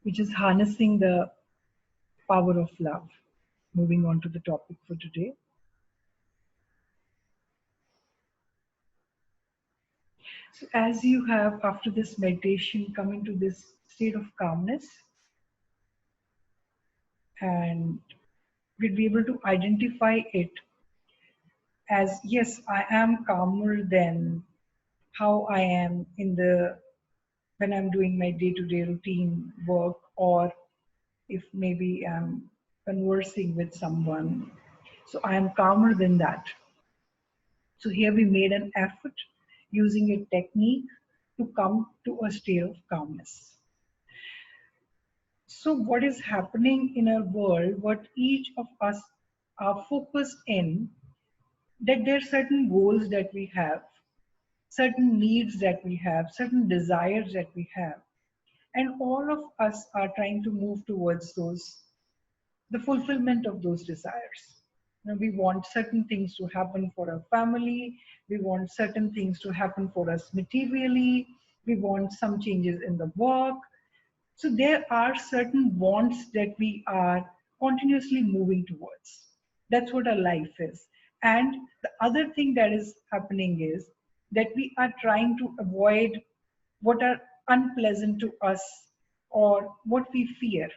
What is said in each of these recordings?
which is harnessing the power of love. Moving on to the topic for today. So, as you have, after this meditation, come into this state of calmness, and we'll be able to identify it as yes, I am calmer than how I am in the when I'm doing my day-to-day routine work, or if maybe I'm conversing with someone. So I am calmer than that. So here we made an effort using a technique to come to a state of calmness. So what is happening in our world, what each of us are focused in, that there are certain goals that we have, certain needs that we have, certain desires that we have. And all of us are trying to move towards the fulfillment of those desires. We want certain things to happen for our family. We want certain things to happen for us materially. We want some changes in the work. So there are certain wants that we are continuously moving towards. That's what our life is. And the other thing that is happening is that we are trying to avoid what are unpleasant to us or what we fear.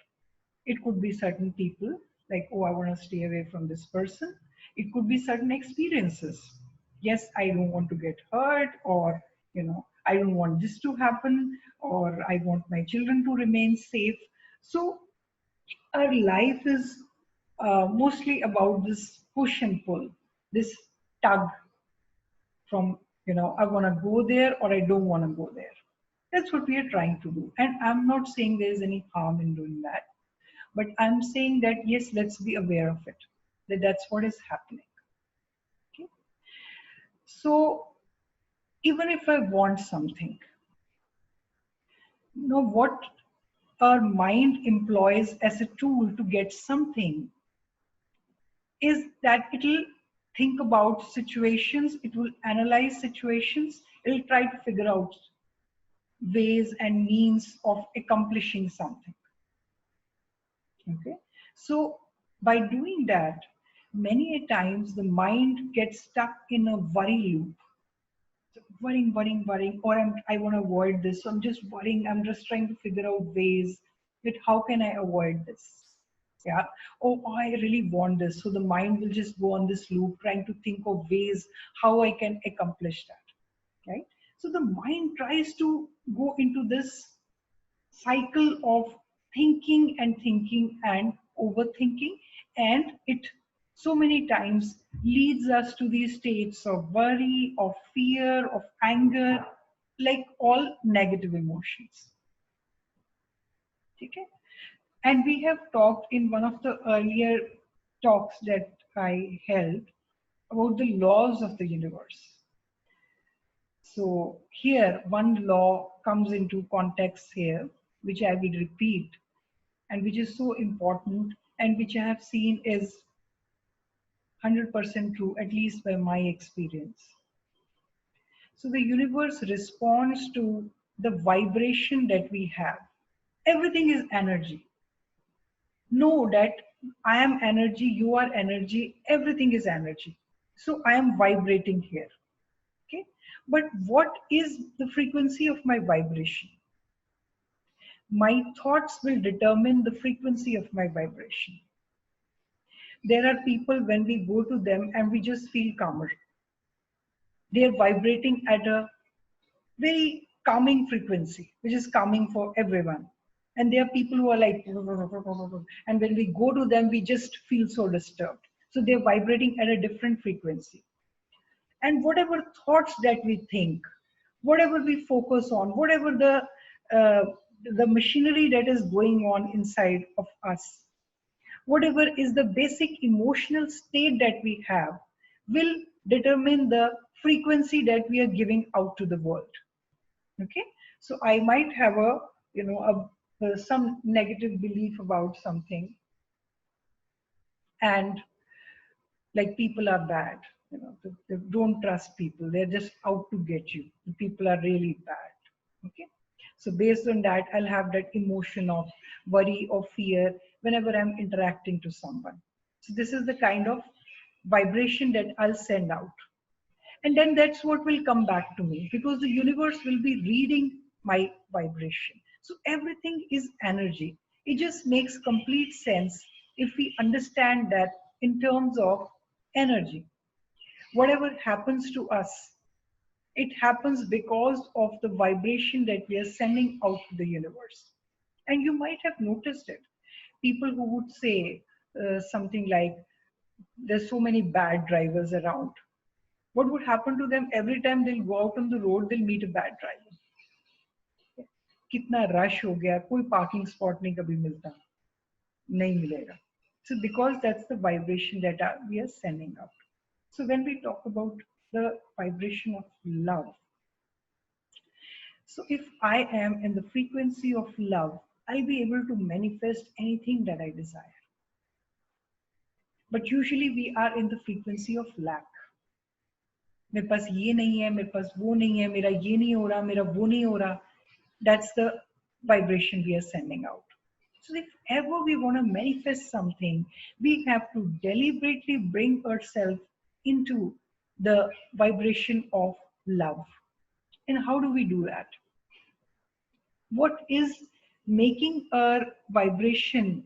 It could be certain people, like, oh, I want to stay away from this person. It could be certain experiences. Yes, I don't want to get hurt, or, I don't want this to happen, or I want my children to remain safe. So, our life is mostly about this push and pull, this tug from, I want to go there or I don't want to go there. That's what we are trying to do. And I'm not saying there's any harm in doing that. But I'm saying that, yes, let's be aware of it, that that's what is happening. Okay? So even if I want something, what our mind employs as a tool to get something is that it'll think about situations, it will analyze situations, it'll try to figure out ways and means of accomplishing something. Okay, so by doing that, many a times the mind gets stuck in a worry loop. So worrying, or I want to avoid this. So I'm just worrying. I'm just trying to figure out ways that how can I avoid this? Yeah. Oh, I really want this. So the mind will just go on this loop, trying to think of ways how I can accomplish that. Right. So the mind tries to go into this cycle of thinking and overthinking, and it so many times leads us to these states of worry, of fear, of anger, like all negative emotions. Okay, and we have talked in one of the earlier talks that I held about the laws of the universe. So here one law comes into context here, which I will repeat, and which is so important, and which I have seen is 100% true, at least by my experience. So the universe responds to the vibration that we have. Everything is energy. Know that I am energy, you are energy, everything is energy. So I am vibrating here. Okay. But what is the frequency of my vibration? My thoughts will determine the frequency of my vibration. There are people, when we go to them and we just feel calmer. They are vibrating at a very calming frequency, which is calming for everyone. And there are people who are like, and when we go to them, we just feel so disturbed. So they're vibrating at a different frequency. And whatever thoughts that we think, whatever we focus on, whatever the machinery that is going on inside of us, whatever is the basic emotional state that we have, will determine the frequency that we are giving out to the world. Okay, so I might have some negative belief about something, and like people are bad, they don't trust people, they're just out to get you, the people are really bad. Okay, So based on that, I'll have that emotion of worry or fear whenever I'm interacting to someone. So this is the kind of vibration that I'll send out. And then that's what will come back to me, because the universe will be reading my vibration. So everything is energy. It just makes complete sense if we understand that in terms of energy. Whatever happens to us, it happens because of the vibration that we are sending out to the universe. And you might have noticed it. People who would say something like, there's so many bad drivers around. What would happen to them every time they'll go out on the road, they'll meet a bad driver. कितना rush हो गया, कोई parking spot नहीं कभी मिलता, नहीं मिलेगा. So because that's the vibration that we are sending out. So when we talk about the vibration of love, so if I am in the frequency of love, I'll be able to manifest anything that I desire. But usually we are in the frequency of lack. मेरे पास ये नहीं है, मेरे पास वो नहीं है, मेरा ये नहीं हो रहा, मेरा वो नहीं हो रहा. That's the vibration we are sending out. So if ever we want to manifest something, we have to deliberately bring ourselves into the vibration of love. And how do we do that? What is making our vibration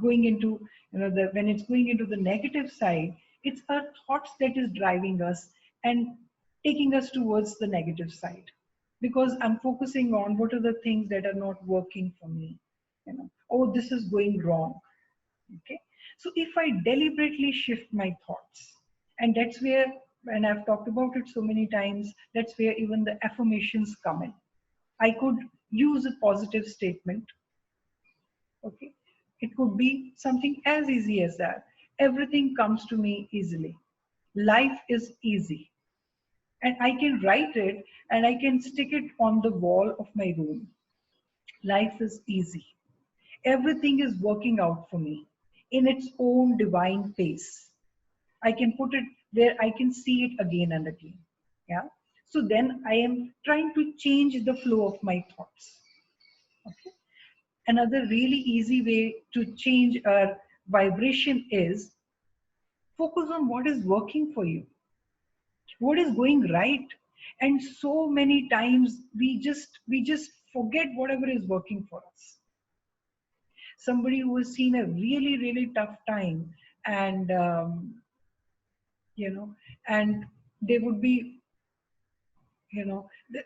going into, when it's going into the negative side, it's our thoughts that is driving us and taking us towards the negative side, because I'm focusing on what are the things that are not working for me, oh, this is going wrong. Okay, so if I deliberately shift my thoughts, and that's where, and I've talked about it so many times, that's where even the affirmations come in. I could use a positive statement. Okay, it could be something as easy as that. Everything comes to me easily. Life is easy. And I can write it and I can stick it on the wall of my room. Life is easy. Everything is working out for me in its own divine pace. I can put it where I can see it again and again. Yeah. So then I am trying to change the flow of my thoughts. Okay. Another really easy way to change our vibration is focus on what is working for you, what is going right. And so many times we just forget whatever is working for us. Somebody who has seen a really really tough time, and you know and they would be,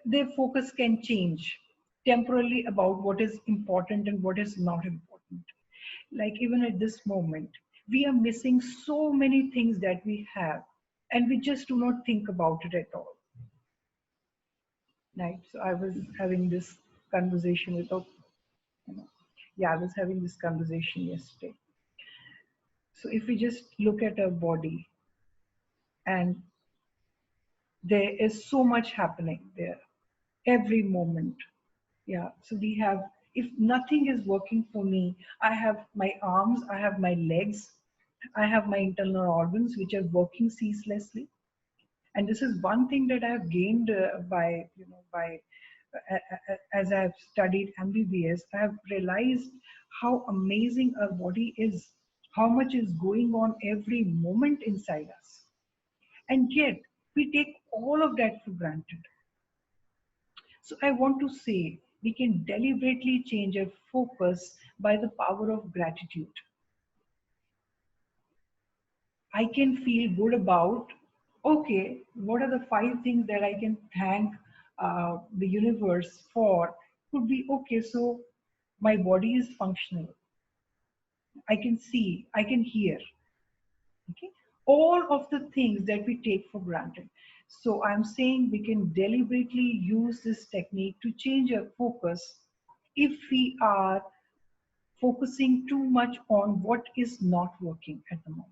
their focus can change temporarily about what is important and what is not important. Like even at this moment, we are missing so many things that we have, and we just do not think about it at all. Right? So I was having this conversation with a, you know, yeah, I was having this conversation yesterday. So if we just look at our body, and there is so much happening there every moment. Yeah, so we have, if nothing is working for me, I have my arms, I have my legs, I have my internal organs which are working ceaselessly. And this is one thing that I have gained as I have studied MBBS. I have realized how amazing our body is, how much is going on every moment inside us, and yet we take all of that for granted. So I want to say we can deliberately change our focus by the power of gratitude. I can feel good about, okay, what are the 5 things that I can thank the universe for? Could be, okay, so my body is functional. I can see, I can hear. Okay, all of the things that we take for granted. So I'm saying we can deliberately use this technique to change our focus if we are focusing too much on what is not working at the moment.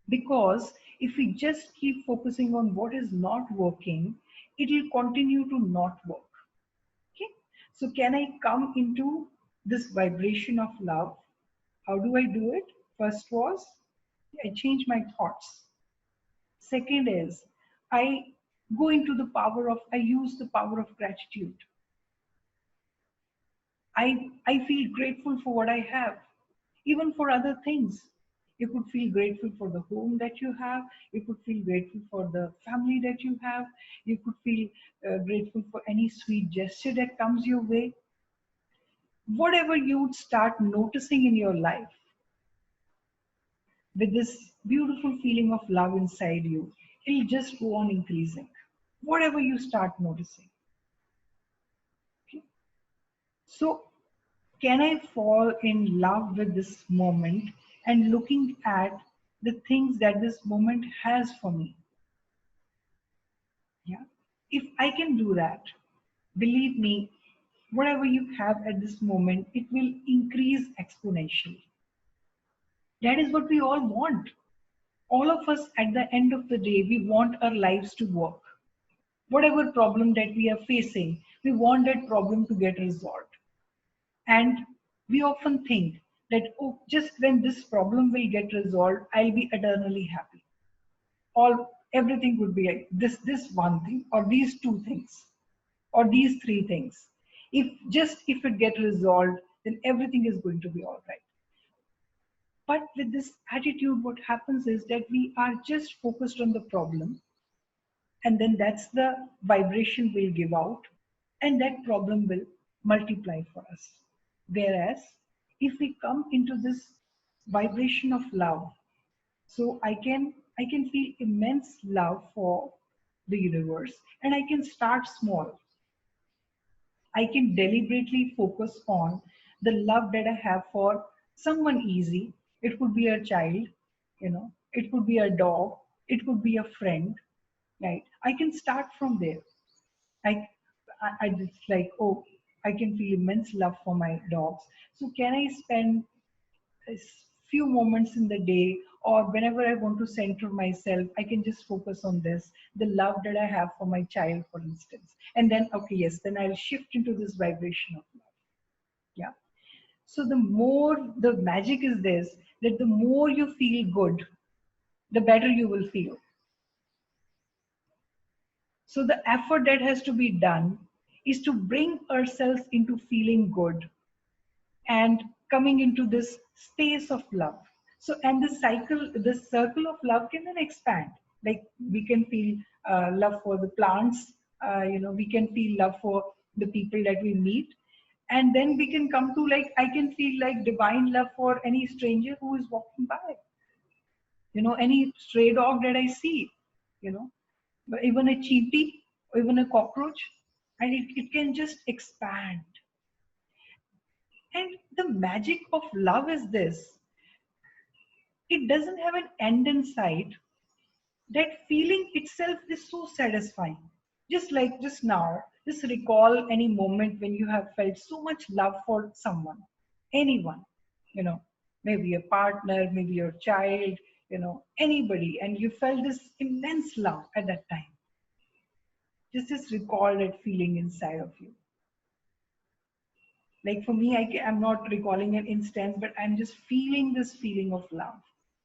Because if we just keep focusing on what is not working, it will continue to not work. Okay, so can I come into this vibration of love? How do I do it? First was I change my thoughts. Second is I Go into the power of, I use the power of gratitude. I feel grateful for what I have, even for other things. You could feel grateful for the home that you have. You could feel grateful for the family that you have. You could feel grateful for any sweet gesture that comes your way. Whatever you would start noticing in your life with this beautiful feeling of love inside you, it'll just go on increasing. Whatever you start noticing. Okay? So, can I fall in love with this moment and looking at the things that this moment has for me? Yeah. If I can do that, believe me, whatever you have at this moment, it will increase exponentially. That is what we all want. All of us at the end of the day, we want our lives to work. Whatever problem that we are facing, we want that problem to get resolved. And we often think that, oh, just when this problem will get resolved, I'll be eternally happy. All everything would be like this one thing, or these two things, or these three things. If it get resolved, then everything is going to be all right. But with this attitude, what happens is that we are just focused on the problem, and then that's the vibration we'll give out, and that problem will multiply for us. Whereas if we come into this vibration of love, so I can feel immense love for the universe, and I can start small. I can deliberately focus on the love that I have for someone easy. It could be a child, it could be a dog, it could be a friend, right? I can start from there. I, I just like, oh, I can feel immense love for my dogs. So can I spend a few moments in the day, or whenever I want to center myself, I can just focus on this, the love that I have for my child, for instance. And then, okay, yes, then I'll shift into this vibration of love. Yeah. So the more, the magic is this, that the more you feel good, the better you will feel. So the effort that has to be done is to bring ourselves into feeling good and coming into this space of love. So, and the circle of love can then expand. Like we can feel love for the plants, we can feel love for the people that we meet. And then we can come to, like, I can feel like divine love for any stranger who is walking by, any stray dog that I see, you know, but even a cheetah, or even a cockroach, and it can just expand. And the magic of love is this, it doesn't have an end in sight. That feeling itself is so satisfying. Just like just now, just recall any moment when you have felt so much love for someone, anyone, you know, maybe a partner, maybe your child, anybody, and you felt this immense love at that time. Just recall that feeling inside of you. Like for me, I'm not recalling an instance, but I'm just feeling this feeling of love.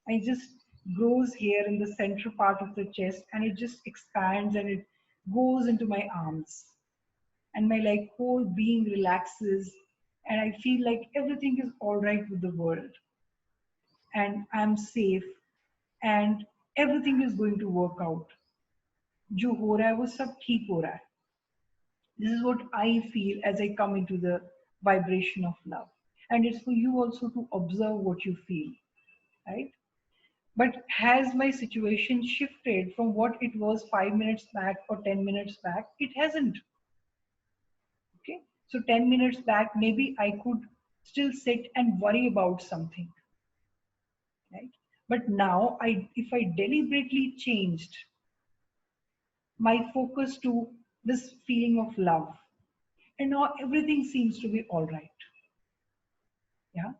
I just grows here in the central part of the chest, and it just expands and it goes into my arms, and my like whole being relaxes, and I feel like everything is all right with the world, and I'm safe, and everything is going to work out. जो हो रहा है वो सब ठीक हो रहा है. This is what I feel as I come into the vibration of love. And it's for you also to observe what you feel, right? But has my situation shifted from what it was 5 minutes back or 10 minutes back? It hasn't. Okay. So 10 minutes back, maybe I could still sit and worry about something, right? But now, if I deliberately changed my focus to this feeling of love, and now everything seems to be all right. Yeah.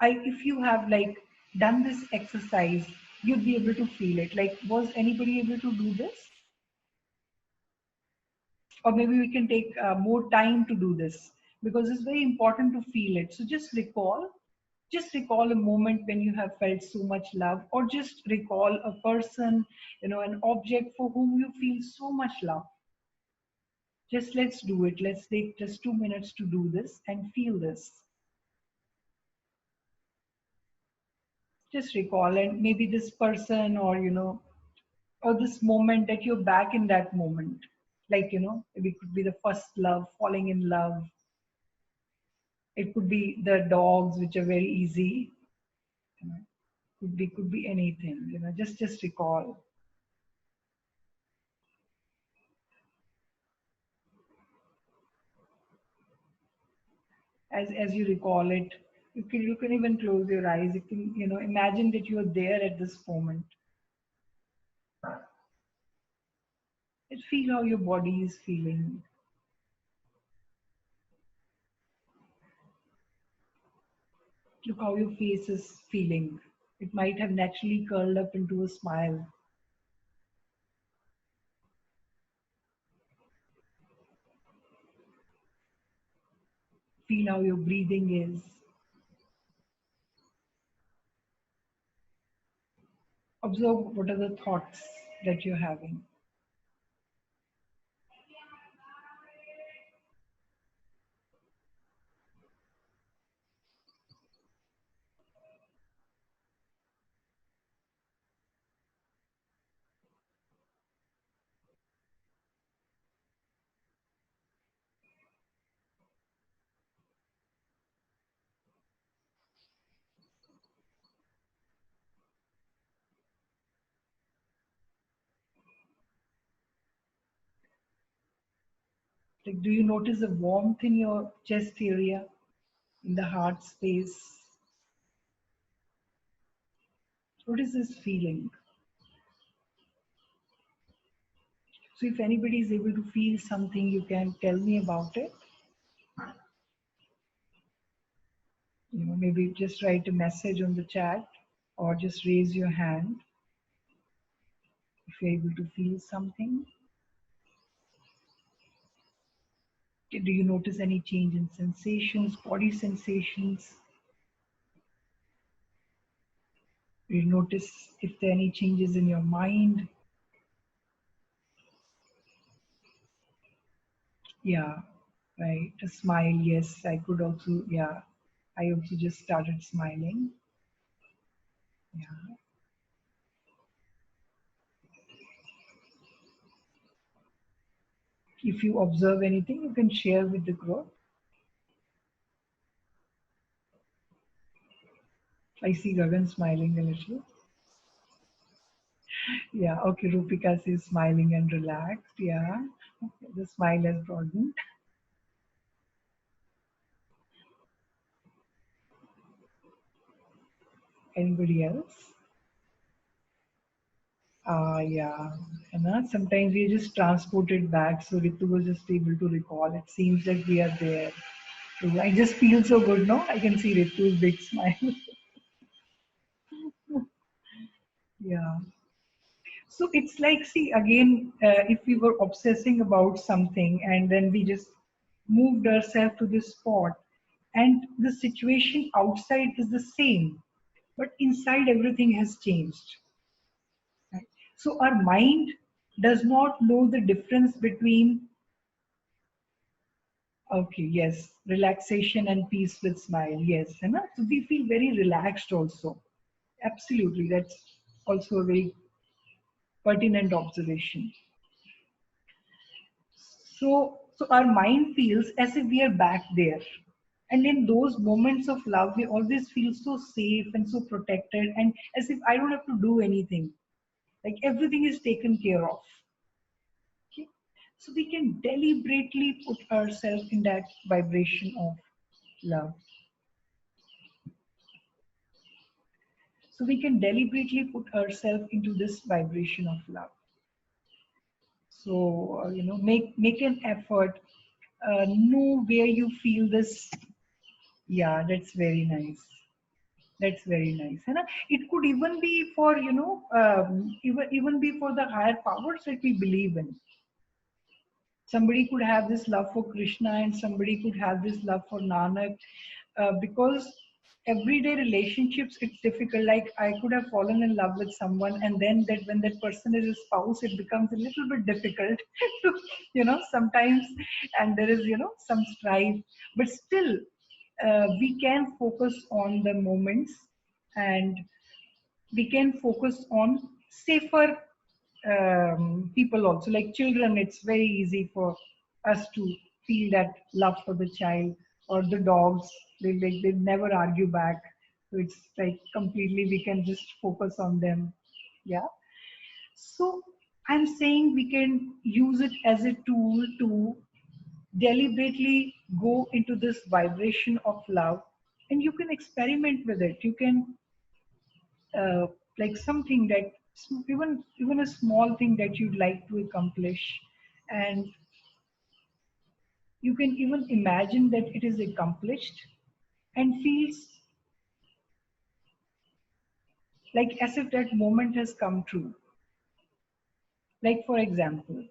If you have like done this exercise, you'd be able to feel it. Like, was anybody able to do this? Or maybe we can take more time to do this, because it's very important to feel it. So just recall, Just recall a moment when you have felt so much love, or just recall a person, an object for whom you feel so much love. Just let's do it. Let's take just 2 minutes to do this and feel this. Just recall, and maybe this person, or this moment that you're back in that moment. Like, maybe it could be the first love, falling in love. It could be the dogs, which are very easy. You know, could be anything. Just recall. As you recall it, you can even close your eyes. You can, imagine that you're there at this moment. Just feel how your body is feeling. Look how your face is feeling. It might have naturally curled up into a smile. Feel how your breathing is. Observe what are the thoughts that you're having. Like, do you notice a warmth in your chest area, in the heart space? What is this feeling? So, if anybody is able to feel something, you can tell me about it. Maybe just write a message on the chat, or just raise your hand if you're able to feel something. Do you notice any change in sensations, body sensations? Do you notice if there are any changes in your mind? Yeah, right. A smile, yes. I could also, yeah. I also just started smiling. Yeah. If you observe anything, you can share with the group. I see Gagan smiling a little. Yeah, okay. Rupika is smiling and relaxed. Yeah, okay, the smile has broadened. Anybody else? Yeah. Sometimes we just transported back. So Ritu was just able to recall. It seems that we are there. So I just feel so good, no? I can see Ritu's big smile. Yeah. So it's like, see, again, if we were obsessing about something and then we just moved ourselves to this spot, and the situation outside is the same, but inside everything has changed. Right? So our mind does not know the difference between, okay, yes, relaxation and peace with smile. Yes. So we feel very relaxed also. Absolutely. That's also a very pertinent observation. So our mind feels as if we are back there. And in those moments of love, we always feel so safe and so protected, and as if I don't have to do anything. Like everything is taken care of. Okay? So we can deliberately put ourselves in that vibration of love. So we can deliberately put ourselves into this vibration of love. So make an effort. Know where you feel this. Yeah, that's very nice. That's very nice. It could even be for, even be for the higher powers that we believe in. Somebody could have this love for Krishna, and somebody could have this love for Nanak, because everyday relationships, it's difficult. Like I could have fallen in love with someone, and then that when that person is a spouse, it becomes a little bit difficult to, sometimes, and there is, some strife. But still, we can focus on the moments, and we can focus on safer people also. Like children, it's very easy for us to feel that love for the child. Or the dogs, they never argue back, so it's like completely we can just focus on them. Yeah. So I'm saying we can use it as a tool to deliberately go into this vibration of love, and you can experiment with it. You can uh, like something that, even a small thing that you'd like to accomplish, and you can even imagine that it is accomplished, and feels like as if that moment has come true. Like for example,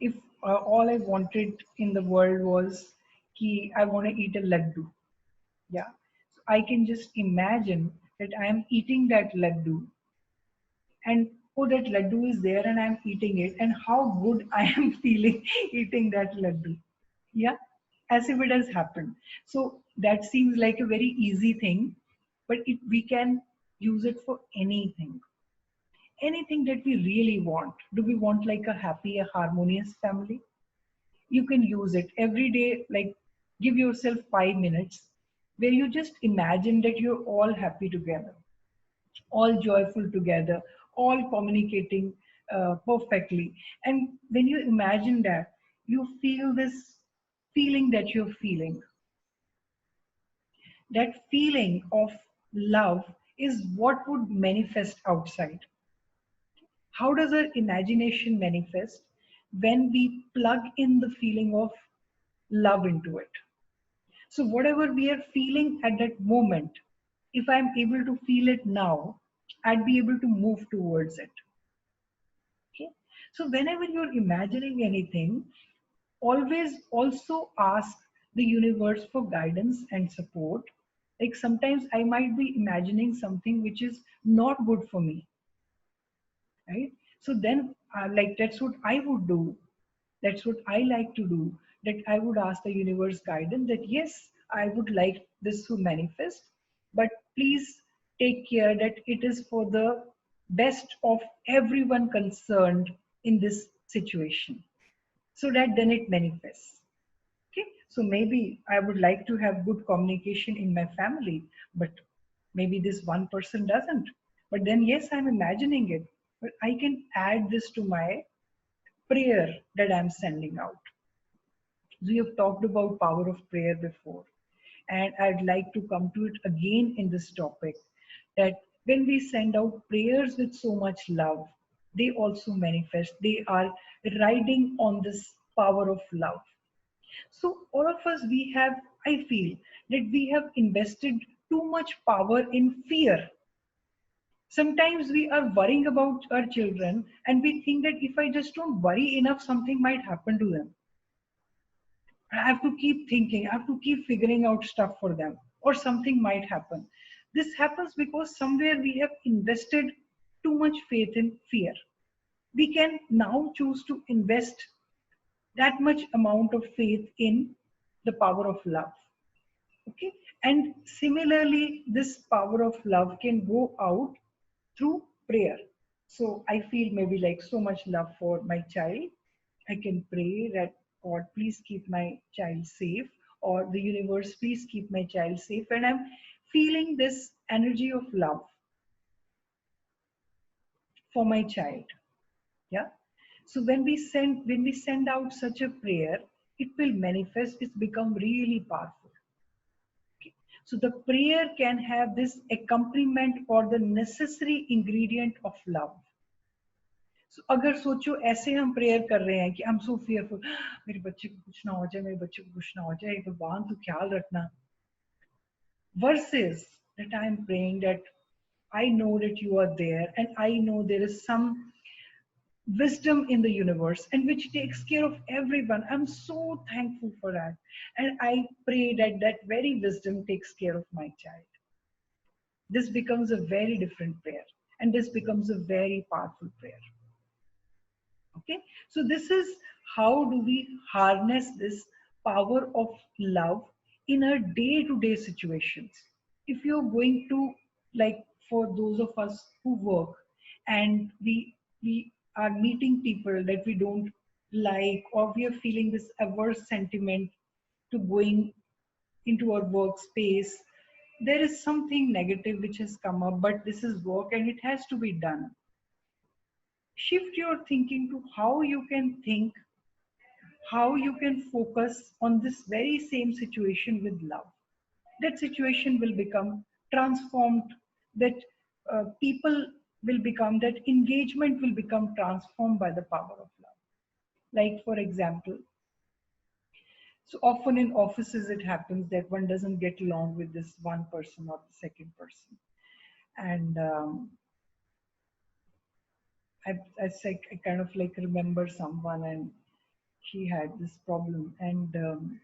if all I wanted in the world was ki I want to eat a laddu. Yeah. So I can just imagine that I am eating that laddu, and oh, that laddu is there and I'm eating it, and how good I am feeling eating that laddu. Yeah, as if it has happened. So that seems like a very easy thing, but we can use it for anything. Anything that we really want. Do we want like a happy, a harmonious family? You can use it every day. Like, give yourself 5 minutes where you just imagine that you're all happy together, all joyful together, all communicating perfectly. And when you imagine that, you feel this feeling that you're feeling. That feeling of love is what would manifest outside. How does our imagination manifest? When we plug in the feeling of love into it. So, whatever we are feeling at that moment, if I'm able to feel it now, I'd be able to move towards it. Okay. So, whenever you're imagining anything, always also ask the universe for guidance and support. Like sometimes I might be imagining something which is not good for me, right? So then, like, that's what I would do. That's what I like to do. That I would ask the universe guidance that yes, I would like this to manifest, but please take care that it is for the best of everyone concerned in this situation, so that then it manifests. Okay, so maybe I would like to have good communication in my family, but maybe this one person doesn't. But then, yes, I'm imagining it, but I can add this to my prayer that I'm sending out. We have talked about power of prayer before, and I'd like to come to it again in this topic, that when we send out prayers with so much love, they also manifest. They are riding on this power of love. So all of us, we have, I feel that we have invested too much power in fear. Sometimes we are worrying about our children, and we think that if I just don't worry enough, something might happen to them. I have to keep thinking, I have to keep figuring out stuff for them, or something might happen. This happens because somewhere we have invested too much faith in fear. We can now choose to invest that much amount of faith in the power of love. Okay. And similarly, this power of love can go out through prayer. So I feel maybe like so much love for my child. I can pray that God, please keep my child safe, or the universe, please keep my child safe. And I'm feeling this energy of love for my child. Yeah. So when we send out such a prayer, it will manifest. It's become really powerful. Okay. So the prayer can have this accompaniment or the necessary ingredient of love. So अगर सोचो ऐसे हम prayer कर रहे हैं कि I am so fearful, मेरे बच्चे को कुछ ना हो जाए, मेरे बच्चे को कुछ ना हो जाए, भगवान तो ख्याल रखना, versus that I am praying that I know that you are there, and I know there is some wisdom in the universe and which takes care of everyone. I'm so thankful for that, and I pray that that very wisdom takes care of my child. this becomes a very different prayer, and this becomes a very powerful prayer. Okay, so this is how do we harness this power of love in our day-to-day situations. If you're going to, like, for those of us who work, and we are meeting people that we don't like, or we are feeling this averse sentiment to going into our workspace, there is something negative which has come up, but this is work and it has to be done. Shift your thinking to how you can think, how you can focus on this very same situation with love. That situation will become transformed, that people will become, that engagement will become transformed by the power of love. Like, for example, so often in offices it happens that one doesn't get along with this one person or the second person. And I kind of like remember someone, and she had this problem. And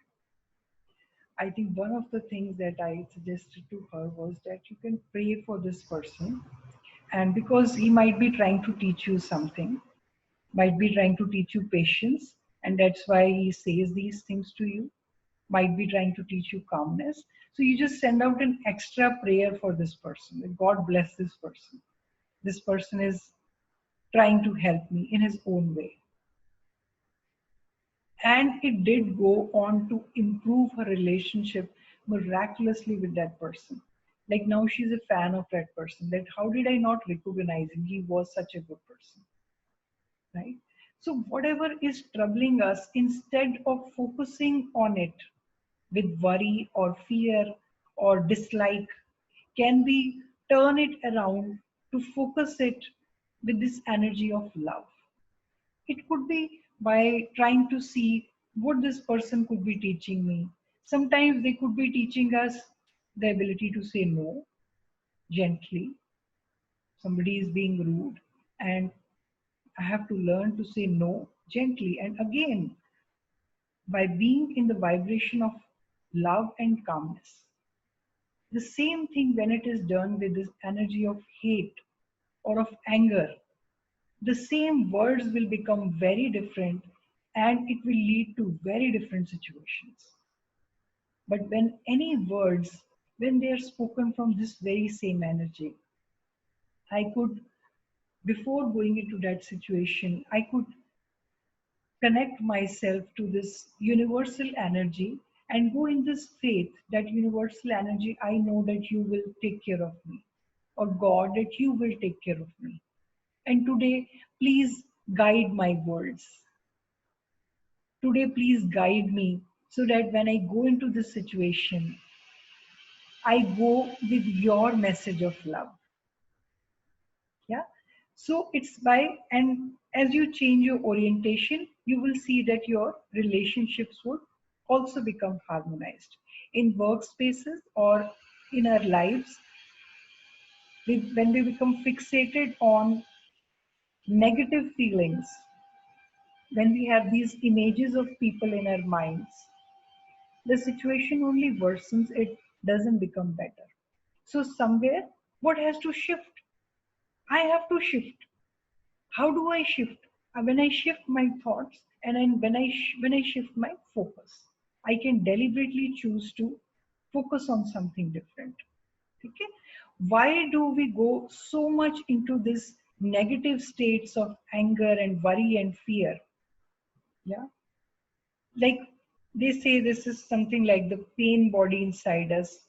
I think one of the things that I suggested to her was that you can pray for this person. And because he might be trying to teach you something, might be trying to teach you patience, and that's why he says these things to you, might be trying to teach you calmness. So you just send out an extra prayer for this person, that God bless this person. This person is trying to help me in his own way. And it did go on to improve her relationship miraculously with that person. Like, now she's a fan of that person. That how did I not recognize him? He was such a good person, right? So whatever is troubling us, instead of focusing on it with worry or fear or dislike, can we turn it around to focus it with this energy of love? It could be by trying to see what this person could be teaching me. Sometimes they could be teaching us the ability to say no gently. Somebody is being rude, and I have to learn to say no gently. And again, by being in the vibration of love and calmness. The same thing when it is done with this energy of hate or of anger, the same words will become very different, and it will lead to very different situations. But when any words, when they are spoken from this very same energy, I could, before going into that situation, I could connect myself to this universal energy and go in this faith that universal energy, I know that you will take care of me, or God, that you will take care of me. And today, please guide my words. Today, please guide me so that when I go into this situation, I go with your message of love. Yeah. So it's by, and as you change your orientation, you will see that your relationships would also become harmonized in workspaces or in our lives. When we become fixated on negative feelings, when we have these images of people in our minds, the situation only worsens, it doesn't become better. So somewhere, what has to shift? I have to shift. How do I shift? When I shift my thoughts, and then when I shift my focus, I can deliberately choose to focus on something different. Okay? Why do we go so much into this negative states of anger and worry and fear? Yeah, like they say, this is something like the pain body inside us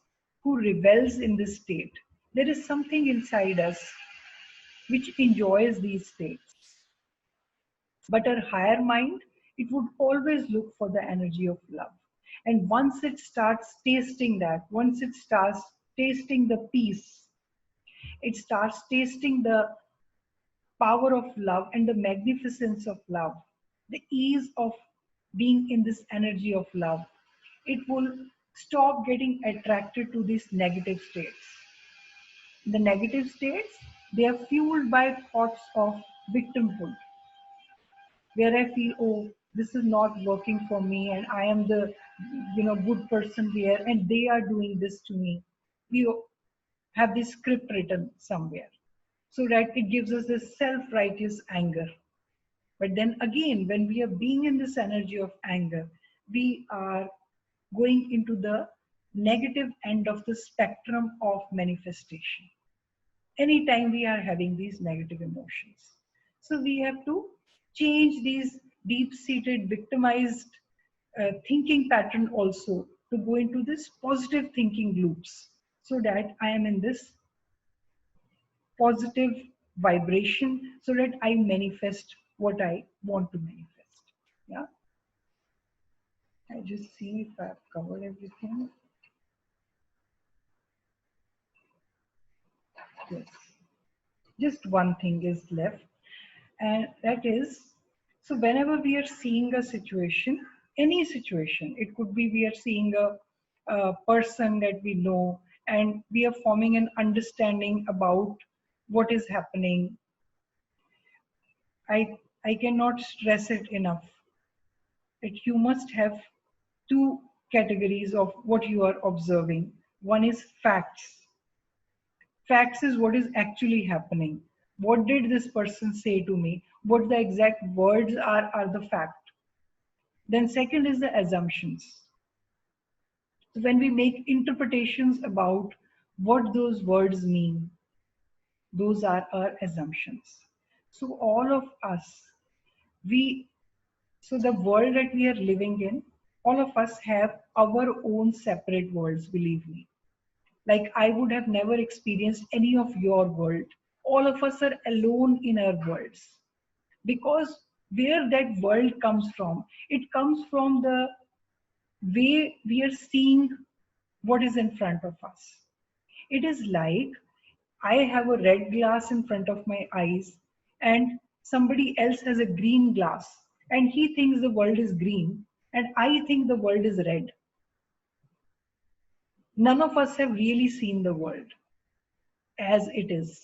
who rebels in this state. There is something inside us which enjoys these states. But our higher mind, it would always look for the energy of love. And once it starts tasting that, once it starts tasting the peace, it starts tasting the power of love and the magnificence of love, the ease of being in this energy of love, it will stop getting attracted to these negative states. The negative states, they are fueled by thoughts of victimhood, where I feel, oh, this is not working for me, and I am the good person here, and they are doing this to me. have this script written somewhere, so that it gives us this self-righteous anger. But then again, when we are being in this energy of anger, we are going into the negative end of the spectrum of manifestation. Anytime we are having these negative emotions. So we have to change these deep seated, victimized thinking pattern also to go into this positive thinking loops, so that I am in this positive vibration, so that I manifest what I want to manifest. Yeah, I just see if I've covered everything. Yes, just one thing is left, and that is, so whenever we are seeing a situation, any situation, it could be we are seeing a person that we know, and we are forming an understanding about what is happening. I cannot stress it enough that you must have two categories of what you are observing. One is facts. Facts is what is actually happening. What did this person say to me? What the exact words are the fact. Then second is the assumptions. So when we make interpretations about what those words mean, those are our assumptions. So all of us, we, so the world that we are living in, all of us have our own separate worlds, believe me. Like I would have never experienced any of your world. All of us are alone in our worlds. Because where that world comes from, it comes from the way we are seeing what is in front of us. It is like I have a red glass in front of my eyes, and somebody else has a green glass, and he thinks the world is green, and I think the world is red. None of us have really seen the world as it is.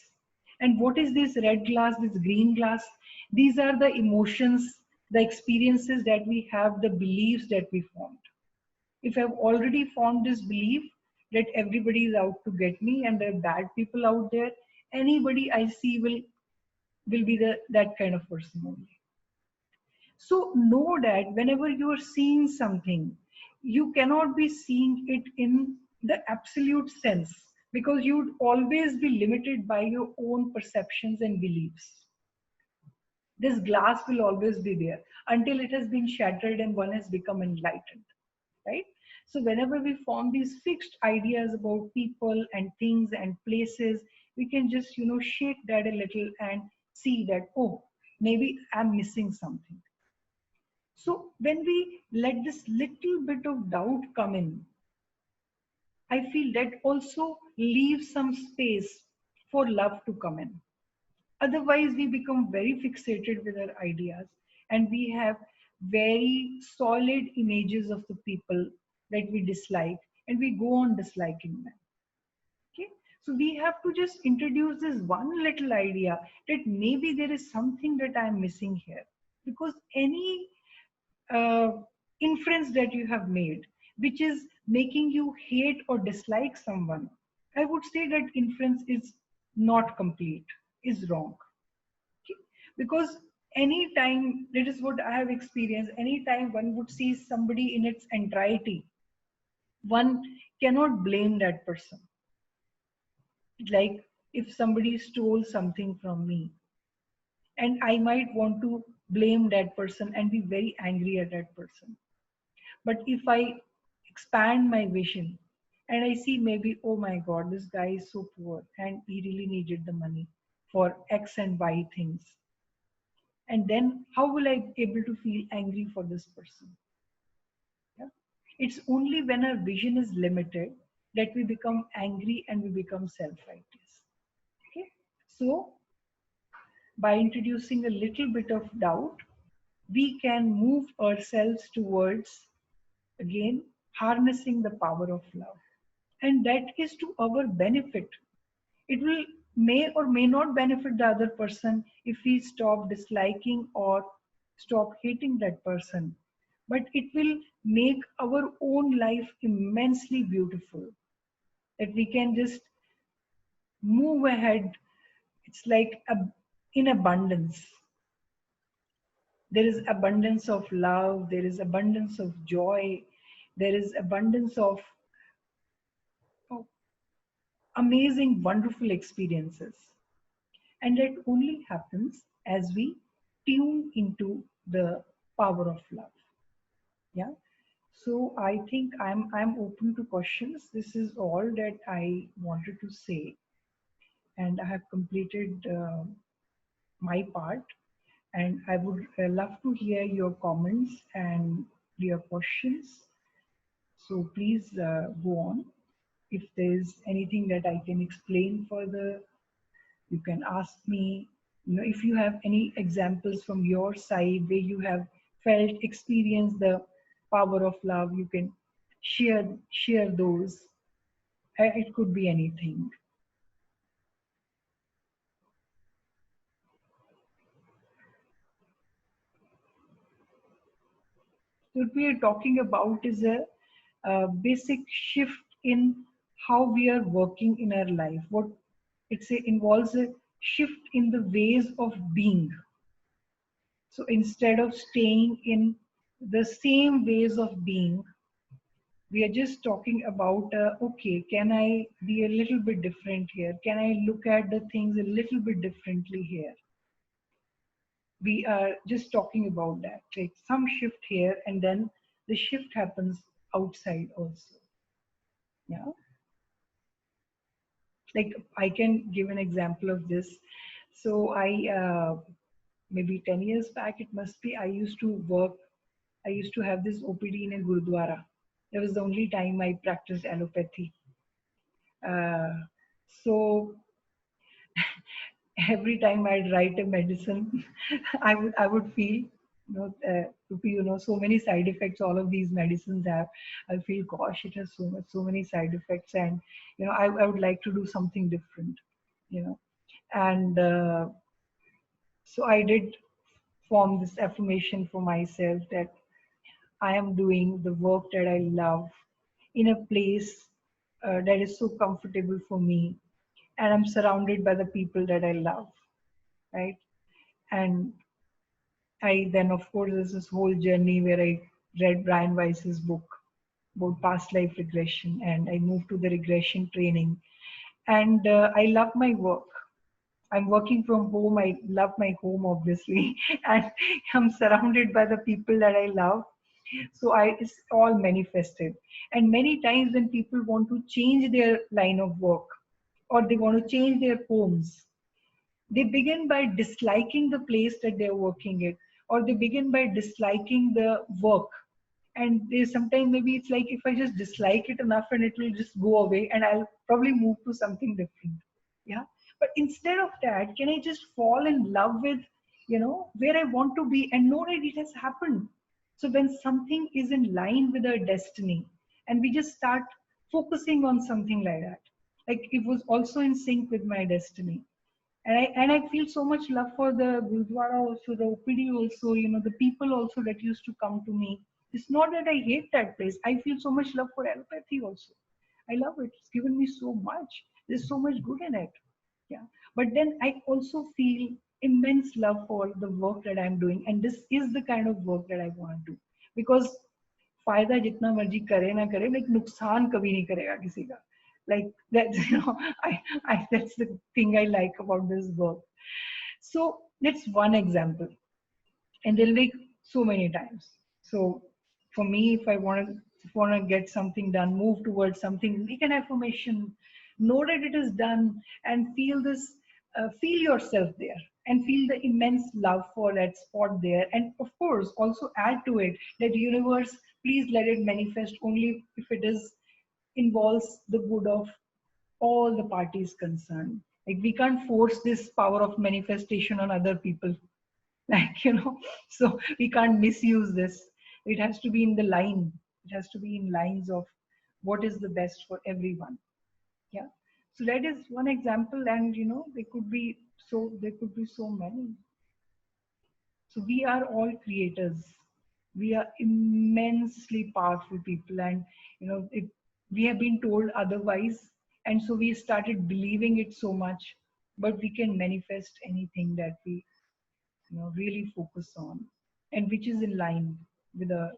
And what is this red glass, this green glass? These are the emotions, the experiences that we have, the beliefs that we formed. If I've already formed this belief that everybody is out to get me and there are bad people out there, anybody I see will be that kind of person only. So know that whenever you are seeing something, you cannot be seeing it in the absolute sense, because you would always be limited by your own perceptions and beliefs. This glass will always be there until it has been shattered and one has become enlightened, right? So whenever we form these fixed ideas about people and things and places, we can just, shake that a little and see that, oh, maybe I'm missing something. So when we let this little bit of doubt come in, I feel that also leaves some space for love to come in. Otherwise, we become very fixated with our ideas, and we have very solid images of the people that we dislike, and we go on disliking them. Okay? So we have to just introduce this one little idea that maybe there is something that I'm missing here. Because any uh, inference that you have made, which is making you hate or dislike someone, I would say that inference is not complete, is wrong. Okay? Because anytime, that is what I have experienced, anytime one would see somebody in its entirety, one cannot blame that person. Like if somebody stole something from me, and I might want to blame that person and be very angry at that person. But if I expand my vision and I see maybe, oh my God, this guy is so poor and he really needed the money for X and Y things. And then how will I be able to feel angry for this person? Yeah? It's only when our vision is limited that we become angry and we become self-righteous. Okay? So by introducing a little bit of doubt, we can move ourselves towards, again, harnessing the power of love. And that is to our benefit. It will may or may not benefit the other person if we stop disliking or stop hating that person. But it will make our own life immensely beautiful. That we can just move ahead. It's like in abundance. There is abundance of love, there is abundance of joy, there is abundance of oh, amazing, wonderful experiences. And that only happens as we tune into the power of love. Yeah. So I think I'm open to questions. This is all that I wanted to say, and I have completed my part. And I would love to hear your comments and your questions. So please go on. If there's anything that I can explain further, you can ask me. If you have any examples from your side where you have felt, experienced the power of love, you can share those. It could be anything. What we are talking about is a basic shift in how we are working in our life. What involves a shift in the ways of being. So instead of staying in the same ways of being, we are just talking about okay, can I be a little bit different here? Can I look at the things a little bit differently here? We are just talking about that, like some shift here, and then the shift happens outside also. Yeah, like I can give an example of this. So I maybe 10 years back it must be, I used to have this OPD in a gurudwara. That was the only time I practiced allopathy. uh, so every time I'd write a medicine, I would feel, so many side effects all of these medicines have. I feel, gosh, it has so many side effects, and I would like to do something different, you know. And so I did form this affirmation for myself that I am doing the work that I love in a place that is so comfortable for me, and I'm surrounded by the people that I love, right? And I then, of course, there's this whole journey where I read Brian Weiss's book about past life regression, and I moved to the regression training. And I love my work. I'm working from home. I love my home, obviously, and I'm surrounded by the people that I love. So it's all manifested. And many times when people want to change their line of work or they want to change their homes, they begin by disliking the place that they're working at, or they begin by disliking the work. And they sometimes, maybe it's like, if I just dislike it enough and it will just go away and I'll probably move to something different. Yeah. But instead of that, can I just fall in love with, where I want to be and know that it has happened? So when something is in line with our destiny and we just start focusing on something like that, like it was also in sync with my destiny. And I feel so much love for the Gurdwara also, the OPD also, the people also that used to come to me. It's not that I hate that place. I feel so much love for allopathy also. I love it. It's given me so much. There's so much good in it. Yeah. But then I also feel immense love for the work that I'm doing. And this is the kind of work that I want to do. Because फायदा जितना मर्जी करे ना करे, like नुकसान कभी नहीं करेगा किसी का. Like that's that's the thing I like about this work. So that's one example, and they'll make so many times. So for me, if I want to get something done, move towards something, make an affirmation, know that it is done, and feel this, feel yourself there, and feel the immense love for that spot there. And of course, also add to it that universe, please let it manifest only if it is involves the good of all the parties concerned. Like we can't force this power of manifestation on other people. Like, so we can't misuse this. It has to be in the line. It has to be in lines of what is the best for everyone. Yeah. So that is one example, and there could be so many. So we are all creators. We are immensely powerful people, and if we have been told otherwise, And so we started believing it so much, but we can manifest anything that we really focus on, and which is in line with our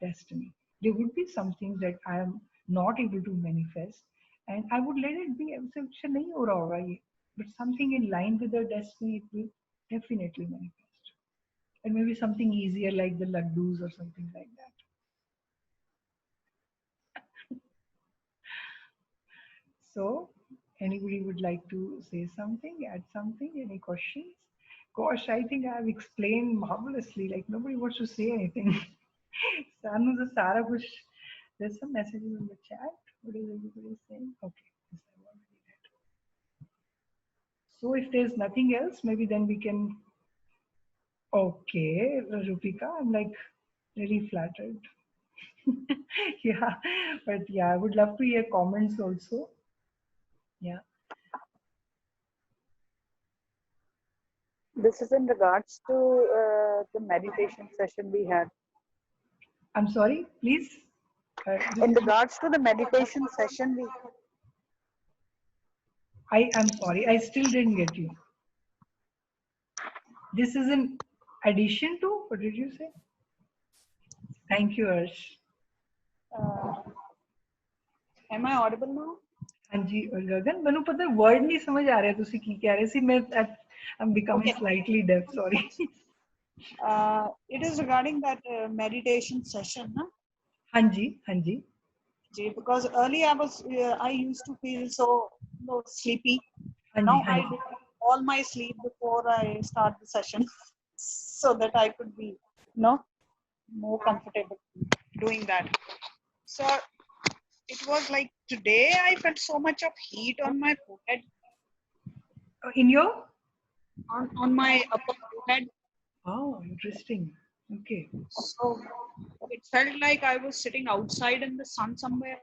destiny. There would be some things that I am not able to manifest, and I would let it be. I would say, "अच्छा, नहीं हो रहा होगा ये." But something in line with our destiny, it will definitely manifest. And maybe something easier like the laddus or something like that. So, anybody would like to say something, add something, any questions? Gosh, I think I have explained marvelously. Like nobody wants to say anything. Sanu the Sara Bush. There's some messages in the chat. What is everybody saying? Okay, yes, I've already read. So if there's nothing else, maybe then we can. Okay, Rupika, I'm like really flattered. Yeah, but yeah, I would love to hear comments also. Yeah. This is in regards to the meditation session we had. I'm sorry, please. In regards to the meditation session we. I'm sorry, I still didn't get you. This is in addition to, what did you say? Thank you, Arsh. Am I audible now? हाँ जी गगन मैंने पता है word नहीं समझ आ रहा तुसी की कह रहे सी मैं I'm becoming slightly deaf, sorry. It is regarding that meditation session, na? हाँ जी. Because earlier I used to feel so sleepy. हाँ Now ji. I do all my sleep before I start the session, so that I could be more comfortable doing that. So it was like today I felt so much of heat on my forehead. In your? On my upper forehead. Oh, interesting. Okay. So it felt like I was sitting outside in the sun somewhere.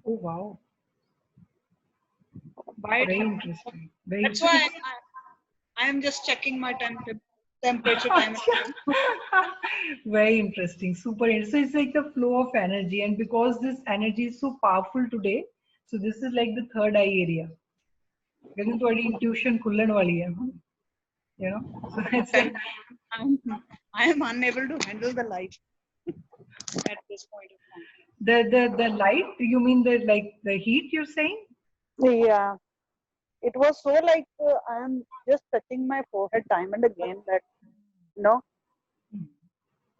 Oh wow. Very interesting. That's why I am just checking my temperature time. Very interesting. Super interesting. So it's like the flow of energy, and because this energy is so powerful today, so this is like the third eye area. Because तुम्हारी intuition खुलने वाली है, So it's like I am unable to handle the light at this point of time. The light. You mean the heat? You're saying? Yeah. It was so like I am just touching my forehead time and again. That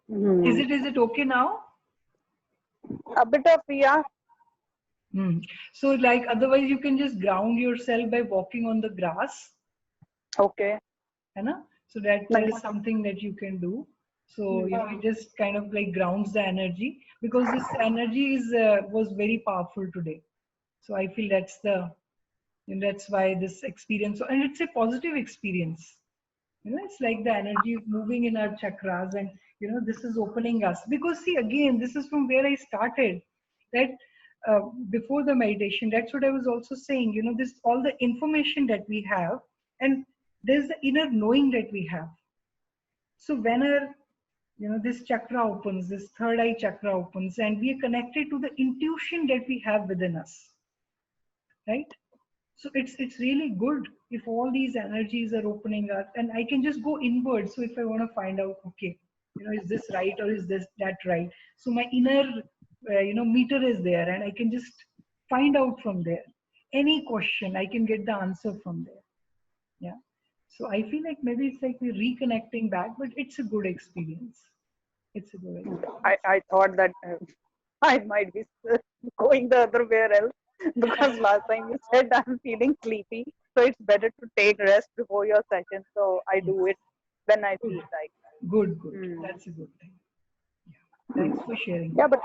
Is it okay now? A bit of yeah. So like otherwise you can just ground yourself by walking on the grass. Okay. So that is something that you can do. So it just kind of like grounds the energy, because this energy was very powerful today. So I feel that's why this experience, and it's a positive experience. It's like the energy is moving in our chakras, and this is opening us. Because see, again, this is from where I started. That before the meditation, that's what I was also saying. This all the information that we have, and there's the inner knowing that we have. So when this chakra opens, this third eye chakra opens, and we are connected to the intuition that we have within us, right? So it's really good if all these energies are opening up, and I can just go inward. So if I want to find out, okay, is this right or is that right? So my inner meter is there, and I can just find out from there. Any question, I can get the answer from there. Yeah. So I feel like maybe it's like we're reconnecting back, but it's a good experience. It's a good experience. I thought that I might be going the other way else, because last time you said I'm feeling sleepy, so it's better to take rest before your session. So I do it when I feel like. Good. That's a good thing. Yeah. Thanks for sharing. Yeah, but.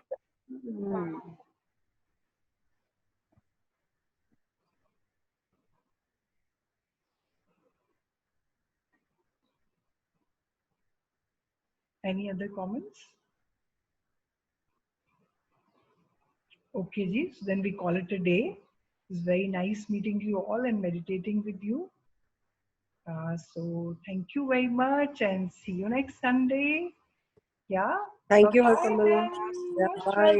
Any other comments? Okay, ji. So then we call it a day. It's very nice meeting you all and meditating with you. So thank you very much, and see you next Sunday. Yeah. Thank you, Harkamal. Yeah, bye.